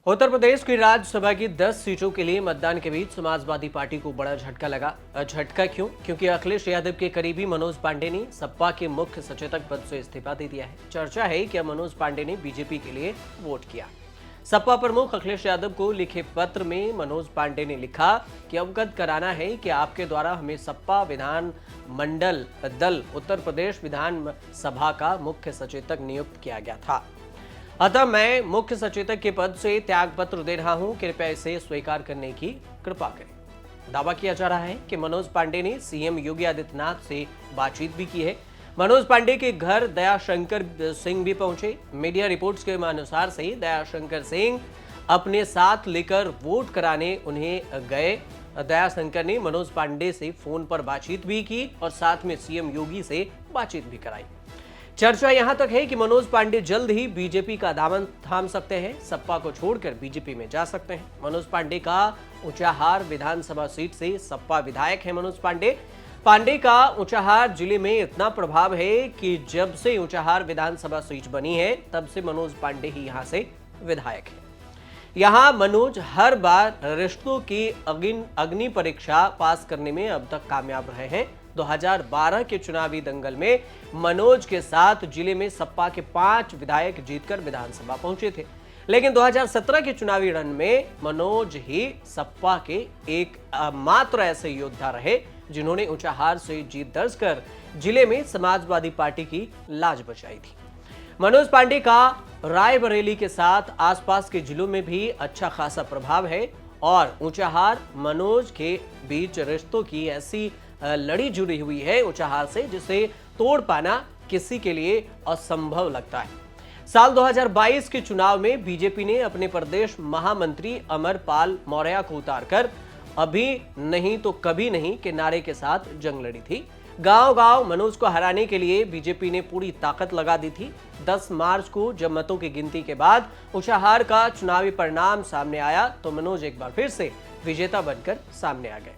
उत्तर प्रदेश की राज्यसभा की 10 सीटों के लिए मतदान के बीच समाजवादी पार्टी को बड़ा झटका लगा। झटका क्यों? क्योंकि अखिलेश यादव के करीबी मनोज पांडे ने सपा के मुख्य सचेतक पद से इस्तीफा दे दिया है। चर्चा है कि मनोज पांडे ने बीजेपी के लिए वोट किया। सपा प्रमुख अखिलेश यादव को लिखे पत्र में मनोज पांडे ने लिखा कि अवगत कराना है कि आपके द्वारा हमें सपा विधान मंडल दल उत्तर प्रदेश विधान सभा का मुख्य सचेतक नियुक्त किया गया था। अतः मैं मुख्य सचेतक के पद से त्याग पत्र दे रहा हूं, कृपया इसे स्वीकार करने की कृपा करें। दावा किया जा रहा है कि मनोज पांडे ने सीएम योगी आदित्यनाथ से बातचीत भी की है। मनोज पांडे के घर दयाशंकर सिंह भी पहुंचे। मीडिया रिपोर्ट्स के अनुसार से दयाशंकर सिंह अपने साथ लेकर वोट कराने उन्हें गए। दयाशंकर ने मनोज पांडे से फोन पर बातचीत भी की और साथ में सीएम योगी से बातचीत भी कराई। चर्चा यहां तक है कि मनोज पांडे जल्द ही बीजेपी का दामन थाम सकते हैं, सपा को छोड़कर बीजेपी में जा सकते हैं। मनोज पांडे का ऊंचाहार विधानसभा सीट से सपा विधायक है। मनोज पांडे का ऊंचाहार जिले में इतना प्रभाव है कि जब से ऊंचाहार विधानसभा सीट बनी है तब से मनोज पांडे ही यहां से विधायक है। यहां मनोज हर बार रिश्तों की अग्नि परीक्षा पास करने में अब तक कामयाब रहे हैं। 2012 के चुनावी दंगल में मनोज के साथ जिले में सपा के 5 विधायक जीतकर विधानसभा पहुंचे थे, लेकिन 2017 के चुनावी रण में मनोज ही सपा के एक मात्र ऐसे योद्धा रहे जिन्होंने ऊंचाहार से जीत दर्ज कर जिले में समाजवादी पार्टी की लाज बचाई थी। मनोज पांडे का रायबरेली के साथ आसपास के जिलों में भी अच्छा खासा प्रभाव है और ऊंचाहार मनोज के बीच रिश्तों की ऐसी लड़ी जुड़ी हुई है ऊंचाहार से जिसे तोड़ पाना किसी के लिए असंभव लगता है। साल 2022 के चुनाव में बीजेपी ने अपने प्रदेश महामंत्री अमरपाल मौर्य को उतारकर अभी नहीं तो कभी नहीं के नारे के साथ जंग लड़ी थी। गांव-गांव मनोज को हराने के लिए बीजेपी ने पूरी ताकत लगा दी थी। 10 मार्च को जब मतों की गिनती के बाद ऊंचाहार का चुनावी परिणाम सामने आया तो मनोज एक बार फिर से विजेता बनकर सामने आ गए।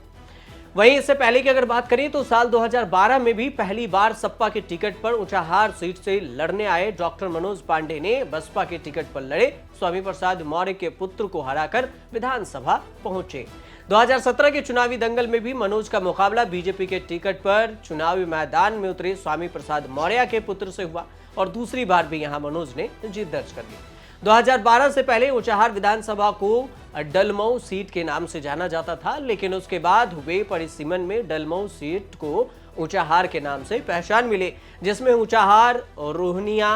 वहीं इससे पहले की अगर बात करें तो साल 2012 में भी पहली बार सपा के टिकट पर ऊंचाहार सीट से लड़ने आए डॉक्टर मनोज पांडे ने बसपा के टिकट पर लड़े स्वामी प्रसाद मौर्य के पुत्र को हराकर विधानसभा पहुंचे। 2017 के चुनावी दंगल में भी मनोज का मुकाबला बीजेपी के टिकट पर चुनावी मैदान में उतरे स्वामी प्रसाद मौर्य के पुत्र से हुआ और दूसरी बार भी यहां मनोज ने जीत दर्ज कर ली। 2012 से पहले ऊंचाहार विधानसभा को डलमऊ सीट के नाम से जाना जाता था, लेकिन उसके बाद हुए परिसीमन में डलमऊ सीट को ऊंचाहार के नाम से पहचान मिले, जिसमें ऊंचाहार, रोहनिया,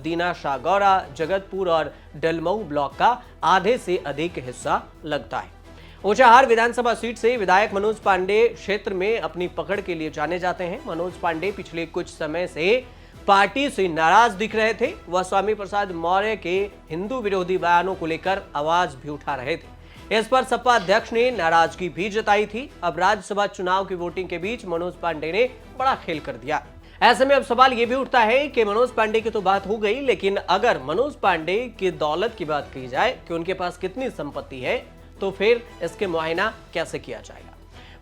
दीना शाहगौरा, जगतपुर और डलमऊ ब्लॉक का आधे से अधिक हिस्सा लगता है। ऊंचाहार विधानसभा सीट से विधायक मनोज पांडे क्षेत्र में अपनी पकड़ के लिए जाने जाते हैं। मनोज पांडे पिछले कुछ समय से पार्टी से नाराज दिख रहे थे। वह स्वामी प्रसाद मौर्य के हिंदू विरोधी बयानों को लेकर आवाज भी उठा रहे थे। इस पर सपा अध्यक्ष ने नाराजगी भी जताई थी। अब राज्यसभा चुनाव की वोटिंग के बीच मनोज पांडे ने बड़ा खेल कर दिया। ऐसे में अब सवाल यह भी उठता है कि मनोज पांडे की तो बात हो गई, लेकिन अगर मनोज पांडे की दौलत की बात की जाए कि उनके पास कितनी संपत्ति है तो फिर इसके मुआयना कैसे किया जाएगा।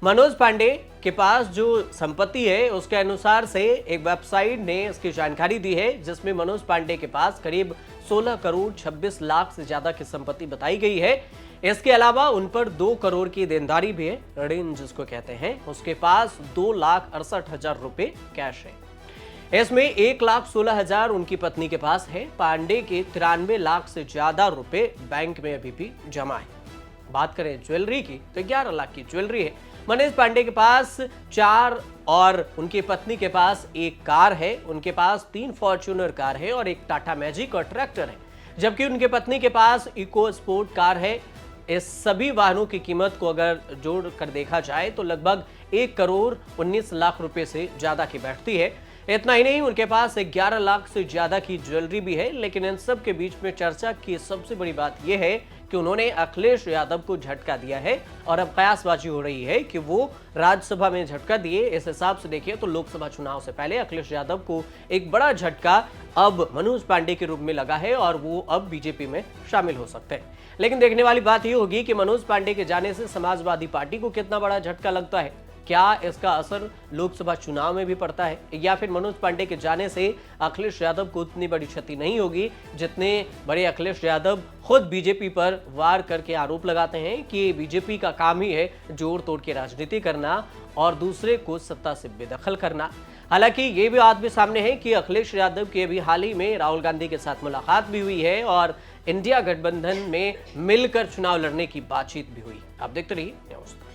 मनोज पांडे के पास जो संपत्ति है उसके अनुसार से एक वेबसाइट ने इसकी जानकारी दी है, जिसमें मनोज पांडे के पास करीब 16 करोड़ 26 लाख से ज्यादा की संपत्ति बताई गई है। इसके अलावा उन पर 2 करोड़ की देनदारी भी है, ऋण जिसको कहते हैं। उसके पास 2,68,000 रुपए कैश है। इसमें 1,16,000 उनकी पत्नी के पास है। पांडे के 93 लाख से ज्यादा रुपए बैंक में अभी भी जमा है। बात करें ज्वेलरी की तो 11 लाख की ज्वेलरी है। मनोज पांडे के पास 4 और उनकी पत्नी के पास 1 कार है। उनके पास 3 फॉर्च्यूनर कार है और 1 टाटा मैजिक और ट्रैक्टर है, जबकि उनके पत्नी के पास इको स्पोर्ट कार है। इस सभी वाहनों की कीमत को अगर जोड़ कर देखा जाए तो लगभग 1 करोड़ 19 लाख रुपए से ज्यादा की बैठती है। इतना ही नहीं, उनके पास 11 लाख से ज्यादा की ज्वेलरी भी है। लेकिन इन सब के बीच में चर्चा की सबसे बड़ी बात यह है कि उन्होंने अखिलेश यादव को झटका दिया है और अब कयासबाजी हो रही है कि वो राज्यसभा में झटका दिए। इस हिसाब से देखिए तो लोकसभा चुनाव से पहले अखिलेश यादव को एक बड़ा झटका अब मनोज पांडे के रूप में लगा है और वो अब बीजेपी में शामिल हो सकते हैं। लेकिन देखने वाली बात यह होगी कि मनोज पांडे के जाने से समाजवादी पार्टी को कितना बड़ा झटका लगता है। क्या इसका असर लोकसभा चुनाव में भी पड़ता है, या फिर मनोज पांडे के जाने से अखिलेश यादव को उतनी बड़ी क्षति नहीं होगी जितने बड़े अखिलेश यादव खुद बीजेपी पर वार करके आरोप लगाते हैं कि बीजेपी का काम ही है जोड़ तोड़ के राजनीति करना और दूसरे को सत्ता से बेदखल करना। हालांकि ये भी बात भी सामने है कि अखिलेश यादव की अभी हाल ही में राहुल गांधी के साथ मुलाकात भी हुई है और इंडिया गठबंधन में मिलकर चुनाव लड़ने की बातचीत भी हुई। आप देखते रहिए न्यूज़।